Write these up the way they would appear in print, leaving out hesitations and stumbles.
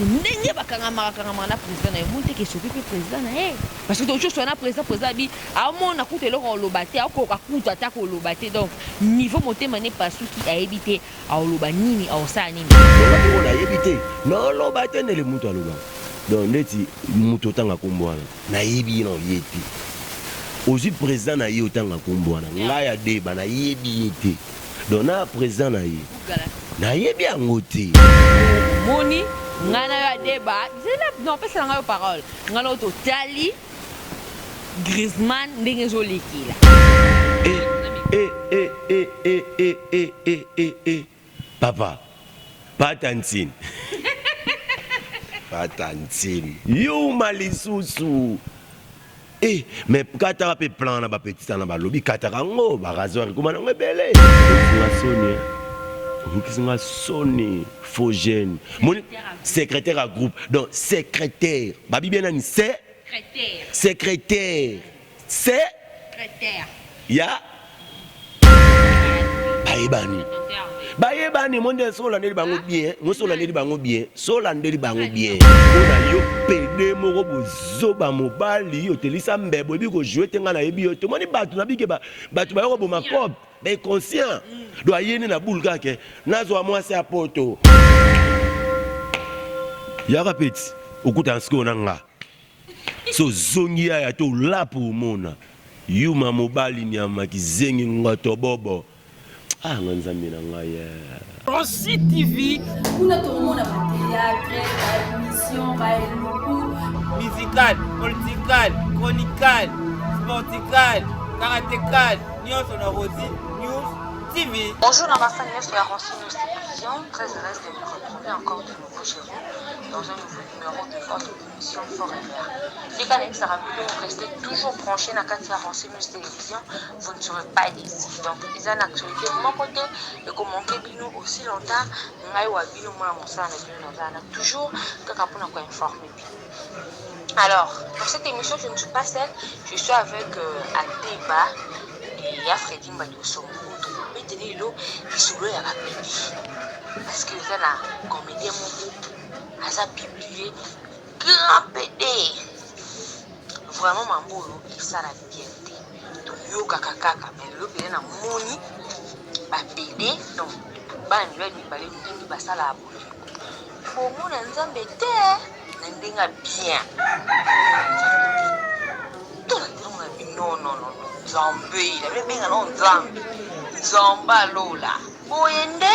ndenge bakangama na président na monte ke sopi président na parce que toujours soit na président bi amona kuta eloko olobate akoka kuta ta ko lobate donc niveau motema ne pas souki a éviter a oloba nini a osala nini on a évité non lobate ne le mutu aloba donc ndeti mutu tanga kombwana na yebi no yeti ozi président na ye otanga kombwana ngai ya deba na yebi yeti donc na président na ye na yebi yango te moni ngana ya débat non pas ça nga parole ngana to tali Griezmann ndenge zolekila papa patantine patantine yo malisusu mais kataka pe plan na ba petit na ba lobby kataka ngo ba rasoir comment on ebele soni Nkisinga Sony Fogène mon secrétaire à groupe donc secrétaire babi bien nani secrétaire ya bayebani monde sola ndeli bango bien mosola ndeli bango bien sola ndeli bango bien ona yo pede moko bozoba mobali otelisa mbebo biko jouer tenga na yebi yo to moni batu na bike batu ba yo bo makob ben conscient do ayene na bulka ke nazo moi c'est à poto ya rapeti okuta nsko na nga so zongi ya to lapo mona yuma mobali nyama kizengi ngoto bobo ah nganzambi na ngaya Rossi TV kuna tomona ba théâtre ba émission ba musical political chronical sportical karatécal nyonso na Rossi News TV. Bonjour dans ma famille de la Rossi News Télévision, très heureuse de vous retrouver encore de nouveau chez vous dans un nouveau numéro de votre émission Forever. Les canaux sera voulu rester toujours branchés dans la Rossi News Télévision, vous ne serez pas déçus. Donc, ils ont une actualité de mon côté et comme on Bino aussi longtemps, on a toujours quelqu'un pour nous informer. Alors, pour cette émission, je ne suis pas seule, je suis avec Adeba et Freddy Mbadoussongo. Parce que c'est un comédien a publié grand PD vraiment mambo ça la bien donc yo kaka mais le PD na moni ba PD donc ba ni balé ndingi basala bo mona nzambe te na ndinga bien non nzambe il avait bien non nzambe Zamba Lola. Boyende.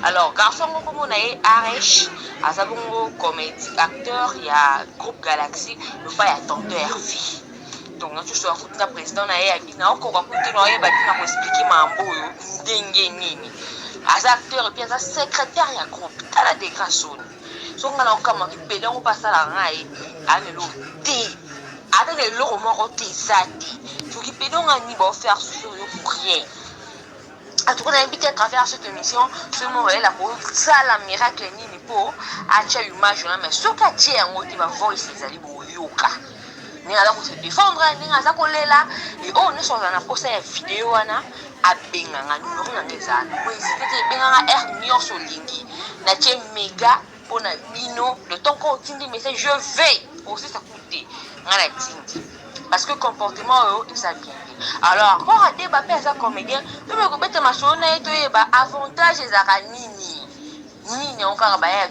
Alors, garçon comme on a Aresh, Azabongo comédie acteur, il y a groupe Galaxy, le pas y a tonton Hervé. Donc, nous sommes un président na Abina, on va continuer à expliquer mambo ndenge nini. Az acteur et puis az secrétaire ya groupe, tala de grâce. So ngala okama ki pédon on passe la rai, amelo té. Avec les lots moko té zati. So ki pédon ani ba faire sur pour rien. En tout cas, on a invité à travers cette émission, ce moment là pour ça la miracle ni pour acheter une image mais ce qu'a dit en haut il va voir ses alliés pour yoga. Ni ala ko se défendre ni ala ko lela et on est sur la poster vidéo ana a benga nga numéro na ngeza. Ko hésiter benga nga air nyo so lingi. Na che méga pour na bino le temps qu'on tindi message je vais aussi ça coûter. Ngala tindi. Parce que le comportement, il s'est bien. Alors, quand on a débattu à sa comédien, tout le monde a dit avantage et nini. Nini, on a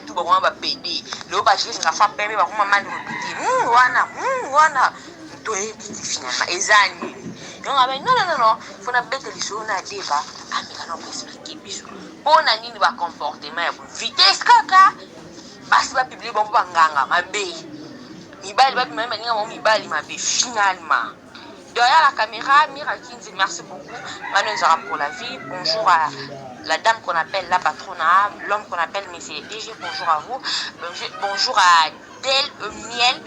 tout le monde a pédé. Le bas, je vais faire permis, on va m'en répéter. Wana. Tout est finalement. Et ça, non, il faut que les choses na débat. Ah, mais on peut expliquer. Bisous. Bon, on a nini, comportement. Vitesse, kaka. Parce que va publier, bon, va nganga, ma bé. Finalement. Derrière la caméra, Mirakinzi, merci beaucoup. Manu pour la vie. Bonjour à la dame qu'on appelle la patronne, l'homme qu'on appelle Monsieur DG. Bonjour à vous. Bonjour à Del Miel,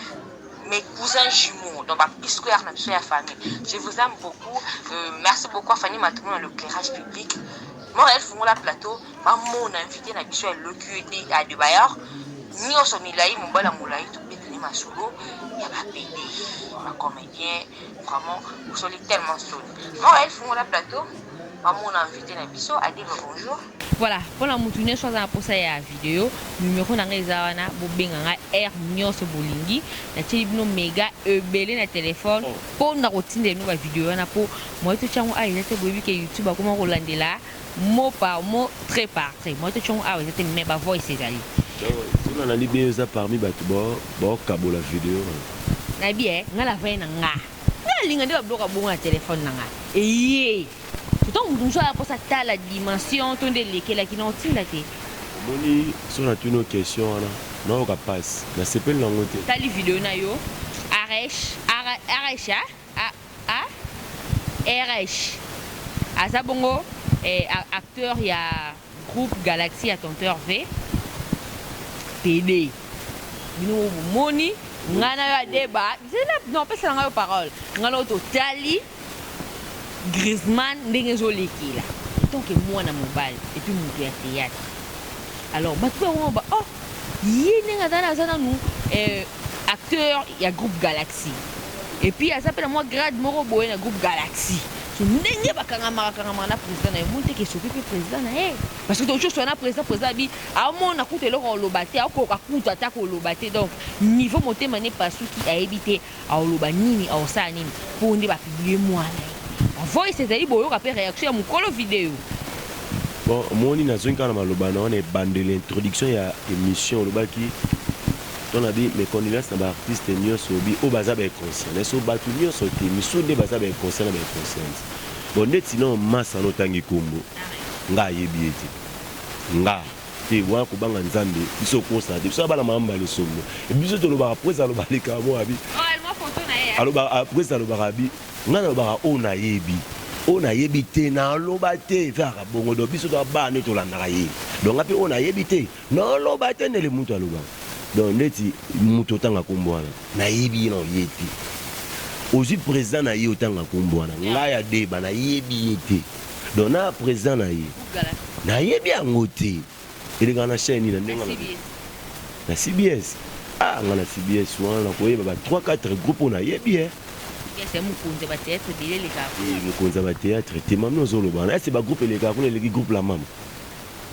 mes cousins jumeaux. Donc, puisque la famille. Je vous aime beaucoup. Merci beaucoup à Fanny Matou dans l'éclairage public. Moi, elle fait la plateau. Mon invité n'a pas le QED à Dubaï. Ni au Sonilaï, mon bal à Moulaï, tout ma solo, il y a pas pédé, ma comédien, vraiment, vous soyez tellement solo. Bon, elle font la plateau, Maman a invité na biso, a dit bonjour. Voilà, pour la moutouner soit en pour ça ya vidéo, numéro na ngezana bo benganga R nyos bolingi, na tibino méga ebele na téléphone pour na rotine no ba vidéo na po moi to chango a été bobi ke YouTube ba comment rolandela mot par mot, trait par trait. Moi to chango a été mais ba voice ezali. Donc si on a dit bien ça parmi batu bo kabo la vidéo. Na bien, ngala fa na nga. Na linga de ba bloka bo na téléphone na nga. Et donc, nous avons pour ça la dimension de l'équipe qui n'ont pas été. Moni, si on a une question, non, on passe. La CPL n'a pas été. T'as les vidéos, Nayo. Aresh. À ça, bongo, acteur, il y a groupe Galaxy Attenteur V. PD. Nous, Moni, on a un débat. Non, pas ça, on a une parole. On a l'autre Tali. Griezmann ndengezoleki là donc moi na mobile et puis mon théâtre alors batwa on ba oh yinga dana sana nous acteur il y a groupe Galaxy et puis ça s'appelle moi grade moro boy na groupe Galaxy so ndenge bakanga na président na monte ke sopi président na parce que toujours so na président bi a mon na kuta eloko lobate a ko ka kuta ta ko lobate donc niveau motema ne pas sou qui a évité a loba nini a sa nini pour ndi ba publier moi voice ezali boyoka pe réaction ya mokolo vidéo. Bon, moi ni nazongi kana maloba na on est bande l'introduction ya émission lobaki on a dit mes condoléances na ba artiste nyonso bi o baza ba conscient so batu nyonso te misude baza ba conscient na ba conscience. Bon net sinon massa no tangi kombo nga yebi ete nga te wa ko banga nzambe biso constate biso bala mamba le sombo e biso to loba après aloba le kamo abi oh elle m'a photo na ye aloba après aloba abi nga na ba ona yebi te na loba te faka bongo do biso to ba ne to landaka ye donc ape ona yebi te na loba te ne le mutu aloba donc neti mutu tanga kombwana na yebi no yeti ozi président na ye otanga kombwana nga ya deba na yebi yete donc na président na ye na yebi angote ele kana chaîne na ndenga na CBS ah nga na CBS wana ko yeba ba 3-4 groupes na yebi c'est mukonza ba théâtre bilé les gars mukonza ba théâtre te mamno zolo bana c'est ba groupe les gars ko les groupe la maman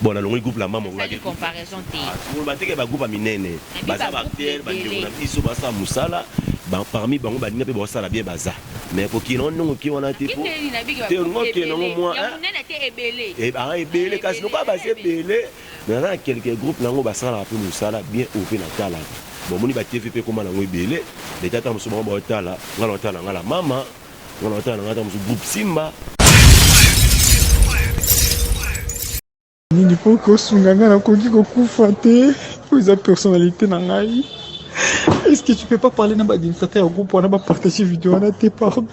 bon na longi groupe la maman on a une comparaison té on ba teke ba groupe a minene baza ba terre ba ndeko na biso basa musala ba parmi bango ba ndina pe ba sala bien baza mais ko ki non ki wana te po te ngo ke non moi ya munene te ebele e ba ebele kasi no ba se ebele mais na quelques groupes nango ba sala pe musala bien au pe na tala bon moni ba TVP comment nango ebele les tata muso ba otala ngala otala ngala mama ngala otala ngata muso groupe Simba nini po kosunga nga nakoki kokufa te po eza personnalité na ngai. Est-ce que tu peux pas parler na badministrateur ya groupe wana bapartage vidéo wana te pardon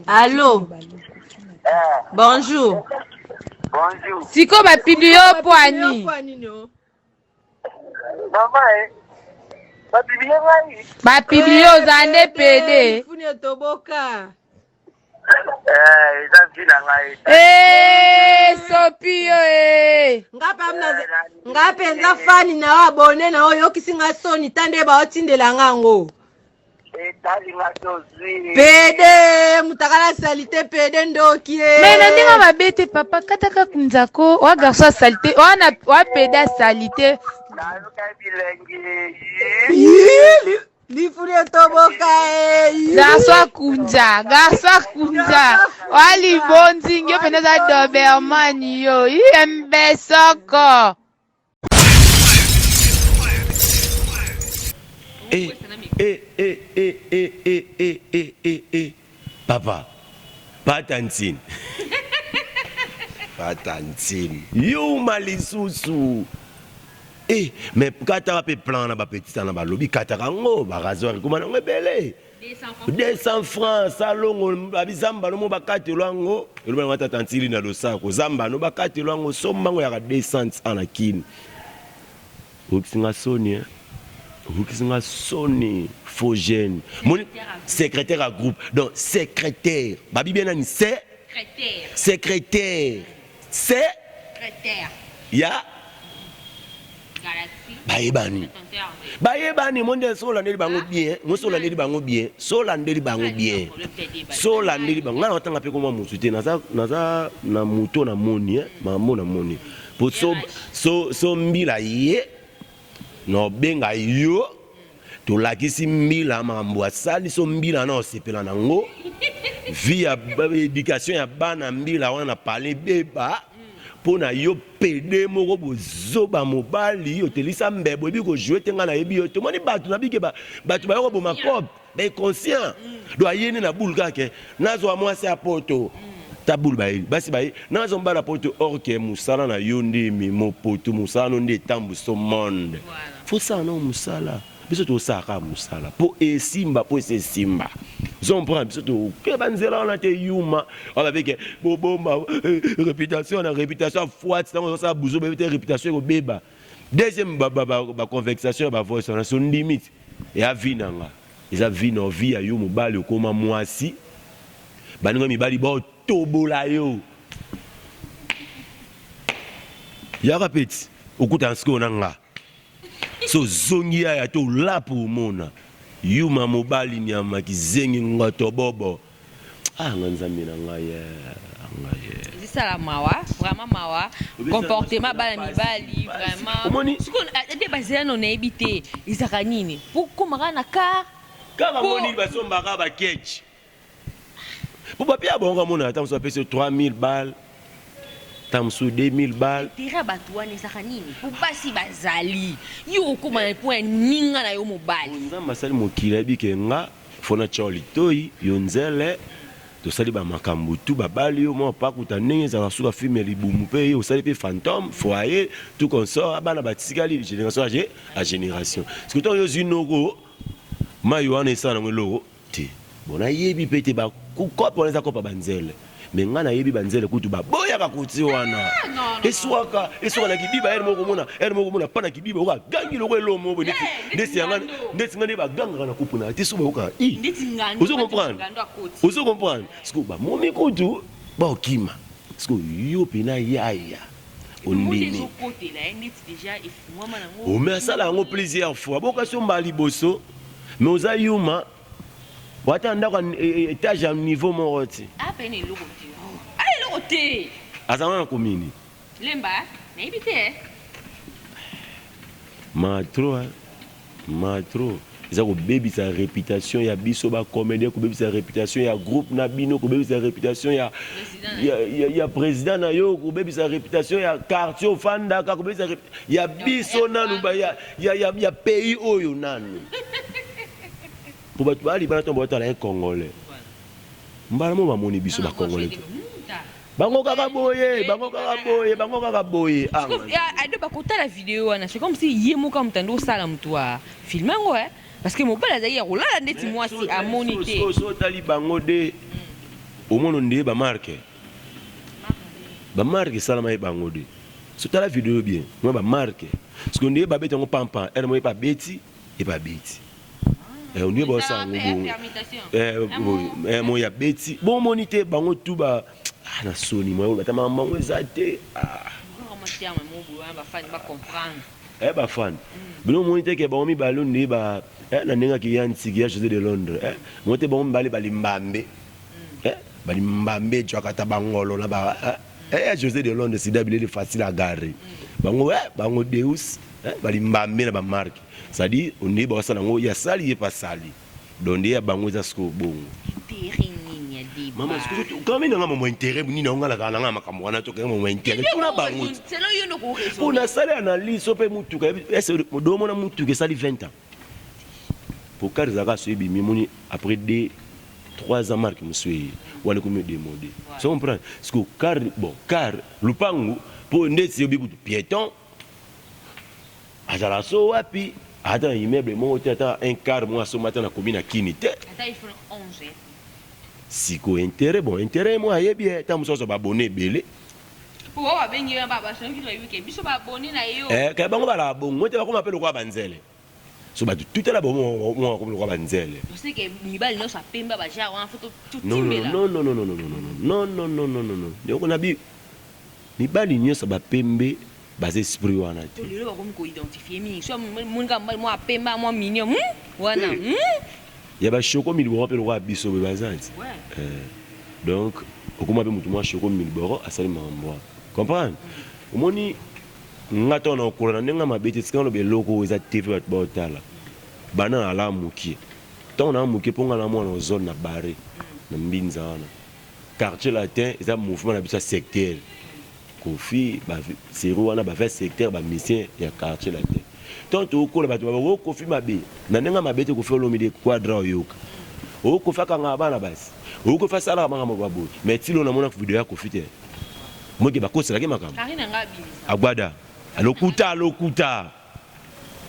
Allô? Bonjour. Bonjour. Siko ba biblio poani. Mama ba biblio ngai. Ba biblio zande PD. Fune toboka. Eza vina ngai. Sopio Ngapenza fani na wabone na oyo kisinga soni tande ba otindela ngango. Pede mutakala salite pede ndoki mais na ndinga mabete papa kataka kunzako wa garçon salite wa pede salite lifune toboka garçon kunza wa libonzi ngio peneza doberman yo mbesoko Papa, pas tantine. Pas tantine. Yo malisusu. Mais quand tu as un plan na ba petit na ba lobby katarango ba rasoir comment on belé 200 francs salongo babizamba no ba katelwango elo ba tantine na losako zamba no ba katelwango sombango ya 200 anakini. Okisinga Sonia. Vous qui sont sonné, faux jeune. Mon secrétaire à groupe. Donc, secrétaire. Babi bien nani, secrétaire. Secrétaire. Ya. Galaxy. bayebani bayebani monde solandeli bango bien mo solandeli bango bien solandeli bango bien solandeli bango ngana otanga pe koma mutu te naza na muto na moni mambo na moni po so mbila ye no benga yo tolakisi mbila mambo asali so mbila na osepela nango via éducation ya bana mbila wana parler beba pona yo pede moko bozoba mobali otelisa mbebo ebi ko jouer tenga na yebi yo tomoni batu na bike batu ba yo bo makop ba conscient do ayene na boule kake nazo moi c'est apoto ta boule ba basi ba nazo mbala poto orke musala na yo ndimi mopoto musala no ndi tambu so monde faut ça non musala biso to saka musala po esimba po simba zon prend biso to ke banzela on a te yuma on avec bomba réputation na réputation fouette dans ça bouzo be réputation ko beba deuxième ba conversation ba voice on a son limite et a vinanga eza vino via yo mobali okoma mwasi baninga mibali ba tobola yo ya rapeti okuta nsko nanga so zongia ya to lapo mona yuma mobali nyama kizengi ngoto bobo nganzambi na ngaye ça mawa vraiment mawa comportement bala mibali vraiment ce qu'on a basé non ebité izaka nini pour komaka na car kama moni basomba ka ba ketch pour papia bonga mona tam so pese 3000 balles tamsu 2000 balles tira batouane izaka nini pour basi bazali yo koma point ninga na yo mobali nzamba sali mokila bike nga fona choli toyi yonzele to sali ba makambu tu babali yo mo pa kutanenge za suka filme libumu pe yo sali pe fantôme foyer tout consort abana batikali génération à génération parce que to yo zinoko mayo ane sana ngelo ti bona yebi pete ba ku kopa za kopa banzele mais ngana yebi banzele kutu ba boya ka kuti wana eswaka na kibiba ere moko mona pana kibiba oka gangi loko elomo bo ndesi yanga ndesi ngane ba ganga na kupuna ti suba oka ndeti ngani ozo comprendre siko ba momi kutu ba okima siko yo pina yaya ondimi o me asala ngo plusieurs fois boka somba liboso mais oza yuma watanda kwa étage à niveau moroti apene lokoti ai lokote azana komini lemba na ibite matro za ko baby sa réputation ya biso ba comédien ko baby sa réputation ya groupe na bino ko baby sa réputation ya président na yo ko baby sa réputation ya quartier fanda ko baby sa ya biso nanu ba ya pays oyo nanu pour battu bali bana tombo tala un congolais mbala mo ba moni biso ba congolais bango kaka boye ado bakota la vidéo wana c'est comme si yemo comme tando sala mtwa filmer ngo parce que mon père azali rolala ndeti moi si a monité so tali bango de au mono ndé ba marque sala mai bango de so tala vidéo bien moi ba marque parce que ndé ba beti ngo pampa elle moi pas beti et pas beti on dit bon ça mo ya beti bon monité bango tout ba na soni moi batama bango ezate ba fan bino monité ke bango mi baloni ba na ninga ki yanti ya José de Londres monté bango bali mbambe bali mbambe jwakata bangolo na ba José de Londres c'est d'habitude facile à garer bango Deus bali mbambe na ba marque ça dit on est ba sala ngo ya sali et pas sali donde ya bango za sko bongo maman ce que quand même nga mo intérêt ni na nga la kana makambo wana to ka mo intérêt tuna bango c'est là yo no ko raison pour na sali analyse pe mutuka est do mona mutuka sali 20 ans pour car zaka so bi mimuni après 2-3 ans marque monsieur wala ko me demander ça comprend parce que car lupangu pour ndesi yo bi kutu piéton azala so wapi ata immeuble mo tata un quart mois so matin na commune kinité ata il faut 11 siko intérêt moi yebi ta musoso ba bonné belé po wa bengi ba songi to yuke biso ba bonné na yo ka bango bala bongo te ba ko mapelo kwa banzele so ba tout la bon mo ko kwa banzele je sais que mibali no sa pemba ba ja wa photo tout non ndeko na bi mibali nyosa ba pembe base esprit wana te lelo bakomi koidentifie mingi so moninga mobali mwa apemba mwa mignon wana ya bashoko miliboro mpe lokola biso boye baza nti donc okoma mpe motu mwa shoko miliboro asali makambo wana comprendre omoni nga ntango na okola na ndenge mabe te tika loba eloko oyo eza te mpe bato baotala bana na ala mokie ntango na mokie mpo nga na mwana ozone na bare na mbinza wana quartier latin eza mouvement na biso ya secteur kofi sero wana bafa secteur bamisien ya quartier latin ntango tookola bato baba kofi mabe na ndenge mabe te kofi olomide quadra oyoka okofi akanga bana basi okofi asalaka makambo baboyi mais tilo namona video ya kofi te moke bakoselaki makambo agwada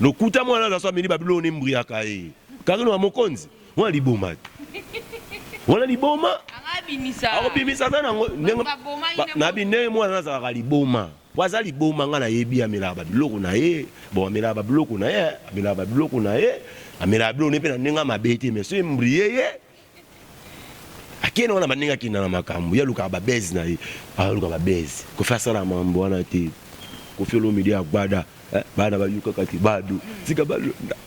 lokuta mwana aza so ameli babilo one mbriaka ye karino wa mokonzi mwana liboma te wana liboma akobimisa aza nango na bindenge mwana nazalaka liboma po aza liboma nga nayebi amelaka babiloko na ye bon amelaka babiloko na ye amelaka biloko ne mpe na ndenge mabe te mais so embrie ye akende wana bandenge akenda na makambo ye alukaka babezi na ye aluka babezi kofi asala mambo wana te kofi olomidi agbada bana bayukaka te bado tika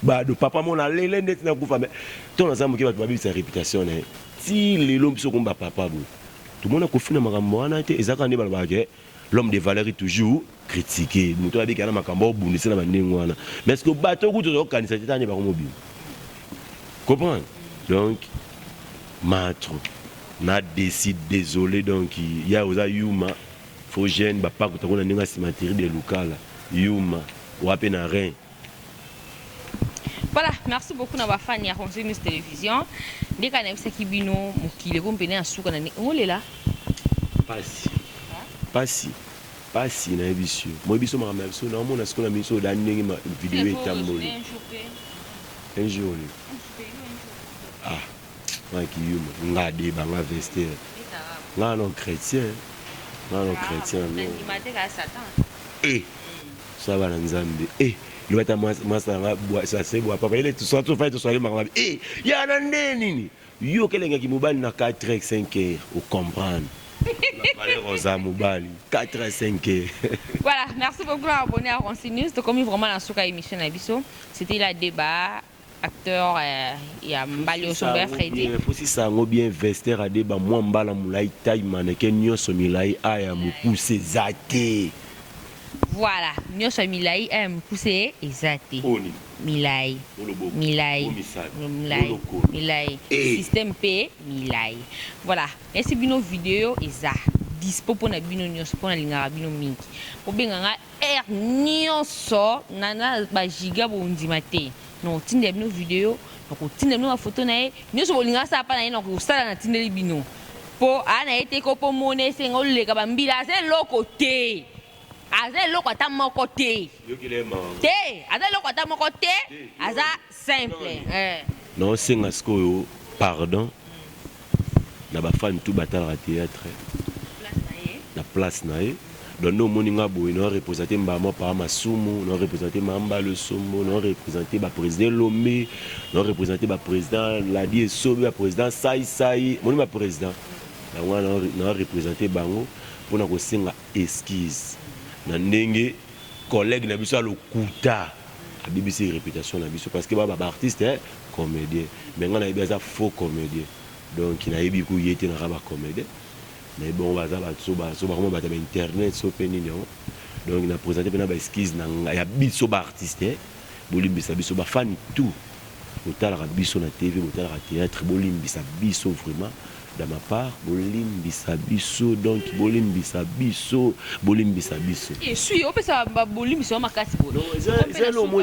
bado papa mona lele ndeti nakufa mais ntango naza moke bato babebisa réputation na ye ti lelo biso komba papa boye tomona kofi na makambo wana te ezaka nde balobaka ke l'homme de valeur est toujours critiqué moto abiki na makambo obundisa na bandenge wana mais ce que bato kuto tokanisa te tani bakomobima comprendre donc matro na décide désolé donc ya oza yuma faut gêne ba pas kutako na ndinga cimenterie de Lukala yuma wape na rein. Voilà, merci beaucoup na bafani ya Conseil News Télévision. Ndeka na bisa kibino mukile ko mpene asuka na ngolela. Pasi na ebiso. Mo ebiso makama biso na mona siko na miso da ndenge ma video etamboli. Un jour. Ah. Maki yuma ngade ba nga vester. Nga non chrétien. Non chrétien non. Ça va dans Zambie. Le bata moi ça va ça c'est bois papa il est tout ça tout fait tout ça makama. Ya na nini? Yo kelenga ki mobali na 4h 5h au comprendre. La valeur Rosa mobali 4h 5h. Voilà, merci beaucoup à abonner à Conseil News. Donc comme vraiment la souka émission na biso, c'était la débat acteur il y a Mbalio Somber Freddy. Faut si ça ngo bien vester à débat moi mbala mulai taille mannequin nyoso milai aya mu pousser zate. Voilà, nyoso milai aya mu pousser ezate. Milai. Système P milai. Voilà, merci bino vidéo eza dispo pour na bino nyoso pour na lingara bino mingi. Po benganga nyoso nana ba giga bondima te. Non, tinde bino vidéo, donc tinde bino photo na ye, nyoso bolinga sa pa na ye donc sala na tinde bino. Po ana ete ko po mone sengo leka bambila se loko te. Aza loko ata moko te. Te, aza loko ata moko te, aza simple. Non, senga sko pardon. Na ba fan tout batala théâtre. Na place na ye. Donc nous moninga boy nous représenter mbamo par masumu nous représenter mamba le sombo nous représenter ba président Lomé nous représenter ba président Ladi Sobe ba président Sai moni ba président na wana nous représenter bango pour na ko singa esquisse na ndenge collègue na biso lokuta a BBC réputation na biso parce que ba artiste comédien mais ngana yeba faux comédien donc il a yebi ku yete na ba comédien. Mais bon, on va internet, so pénignon. Donc, on a présenté une esquisse, il y a biso artiste, bolimbisa biso fan tout. Autant la biso na TV, autant la théâtre, bolimbisa biso vraiment. De ma part, bolimbisa biso, donc bolimbisa biso. Et suis, on peut ça bolimbisa makati bolo. C'est le mot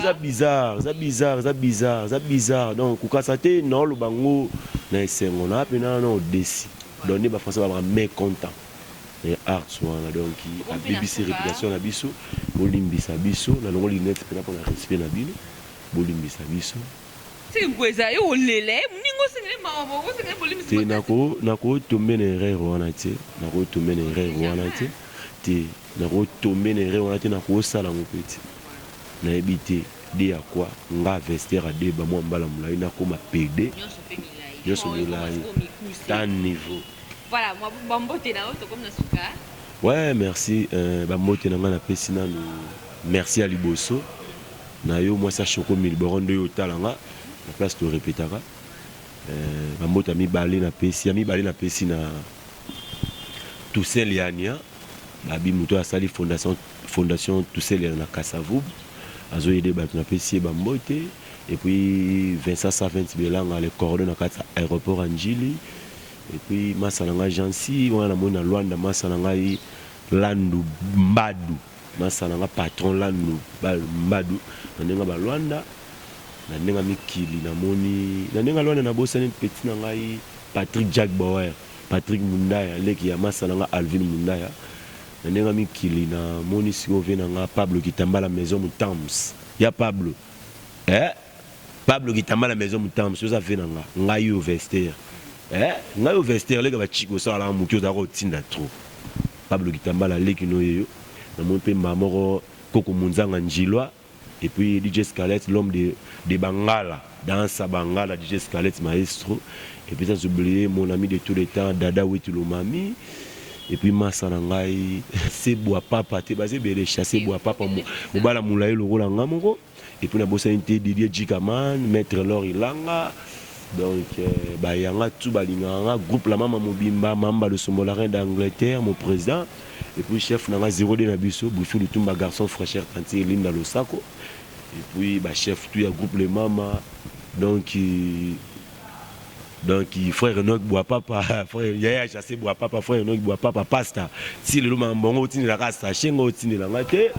bizarre. Donc, kukasate non le bango na esengo na pena na odesi. Donner ba français va mécontent et art soana donc a BBC réputation na biso bolimbisa biso na longo linette pena pour la respect na bino bolimbisa biso c'est ngweza yo lele mningo sengele mama ko sengele bolimbisa te nako tomber na erreur wana te nako tomber na erreur wana te nako tomber na erreur wana te nako sala ngopeti na ebité de ya quoi nga vestiaire a débat moi mbala mulai na koma PD yo so milai tan niveau. Voilà, moi bambote na auto comme na suka Ouais, merci. Bamote nanga na pesi nanu. Merci à Liboso. Na yo moi ça choko milboron de yo talanga. La place de répétera. Bamote ami balé na pesi na Toussaint Liania. Babi muto asali fondation Toussaint Liania na Kassavoub. Azo yede batu na pesi bamote. Et puis Vincent Savent Belanga le coordonne à l'aéroport Anjili. Et puis Masalanga Jansi, on a mon Luanda Masalanga Landu Mbadu. Masalanga patron Landu Mbadu. Nanenga ba Luanda. Nanenga Mikili namoni. Nanenga Luanda na bossa ni petit nangai Patrick Jack Bauer. Patrick Mundaya leki ya Masalanga Alvin Mundaya. Nanenga Mikili na moni siko venanga Pablo Kitamba la maison Mutams. Ya Pablo. Pablo Kitamba la maison Mutams, ça fait nanga. Ngai au vestiaire. Ngai au vestiaire les gars chico ça la muki za rotinda trop. Pablo Kitamba la leki no yo. Na mon pe mamoro Koko Munzanga Njilwa et puis DJ Scarlett l'homme de Bangala, dans sa Bangala DJ Scarlett maestro et puis sans oublier mon ami de tous les temps Dada Wetulomami. Et puis Massa Nangai c'est bois papa te basé belé chasser bois papa mo bala moulaye le rôle ngamoko. Et puis on a bossé une Didier Jikaman, Maître Lori Langa, donc yanga tout balinganga groupe la maman Mobimba Mamba de Sombolarin d'Angleterre, mon président. Et puis chef nanga 0D Nabiso, Bouffou le Tumba garçon fraîcheur Tanti Linda Losako. Et puis chef tout ya groupe les mamas, donc frère Enoch bois papa, frère Yaya chassé bois papa, frère Enoch bois papa pasta. Si le loma mbongo tini la rasta, chengo tini la ngate,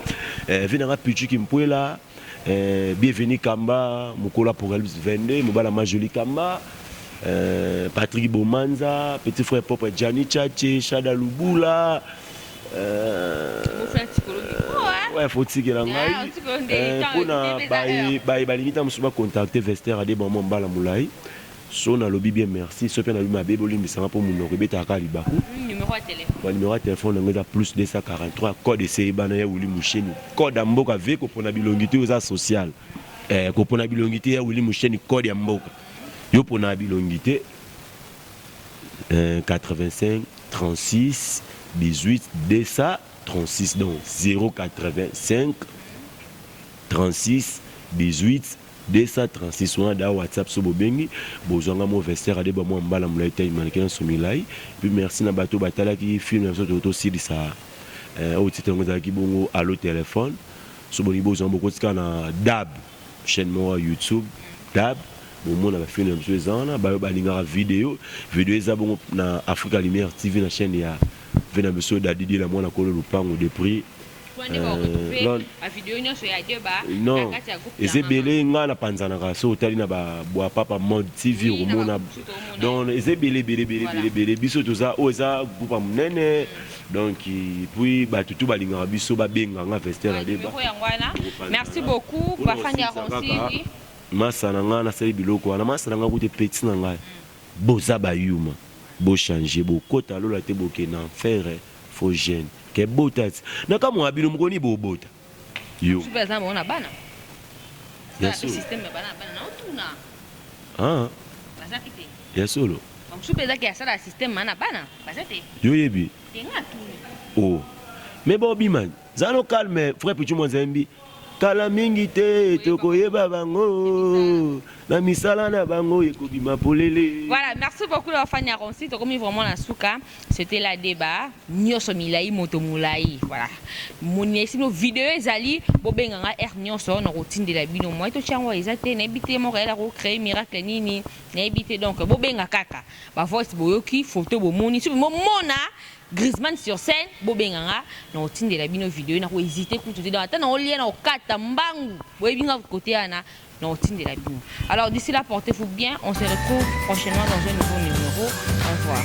venanga pichu qui mpouela. Bienvenue Kamba, Mukola pour Elvis Vende, Mobala Majoli Kamba, Patrick Bomanza, petit frère Pop Gianni Tchache, Shada Lubula. Ouais, faut que la ngaï. Pour na musuba contacter Vester à des moments bala moulay. Son a lobby bien merci. Sophie na ma bébé limbi ça pour mon rebeta Kalibaku. Numéro de téléphone. Numéro de téléphone on a plus 243 code de Seibana ya Willy Moucheni. Code amboka avec pour na bilongité aux social. Ko pour na bilongité ya Willy Moucheni code ya mboka. Yo pour na bilongité 85 36 18 236 donc 085 36 18 236 on a WhatsApp sur Bobengi bozanga mo vestiaire ade ba mo mbala mulaita imanike somilai puis merci na bato batala ki film so to sidi ça au titre ngoza ki bongo allo téléphone so boni bozanga boko tika na Dab chaîne mo YouTube Dab bon na ba film so zana ba balinga vidéo eza bongo na Africa Lumière TV na chaîne ya vena beso dadidi la mona kolo lupango de prix non eze belé nga na panzana ka so tali na ba bois papa mode TV romona donc eze belé biso toza oza groupe munene donc puis ba tutu balinga biso ba benga nga vestiaire débat merci beaucoup ba fani ya Ronsi masana nga na sali biloko na masana nga kote petit na nga boza ba yuma bo changer bo kota lola te bo ke na faire faut gêne que botat na kama abino mukoni bo bota yo super exemple on a bana yeso système bana na otuna bazakite yeso lo super exemple ya sala système mana bana bazate yo yebi tenga tu oh mais bon biman zano calme frère petit monzembi kala mingi te tokoyeba bango na misala na bango ekobima polele. Voilà, merci beaucoup la Fania Ronsi, to komi vraiment la souka, c'était la débat nyoso milai moto mulai. Voilà. Mon yesino vidéo ezali bobenganga nyoso na routine de la bino moi to chango ezate na ebité mo réel ro créer miracle nini na ebité donc bobenga kaka. Ba voice boyoki photo bo moni sur mo mona Griezmann sur scène, Bobenganga, non tinde la bino vidéo, n'a pas hésité pour tout dire. Attends, on lien au kata mbangu, boyinga côté ana, non tinde la bino. Alors d'ici là, portez-vous bien, on se retrouve prochainement dans un nouveau numéro. Au revoir.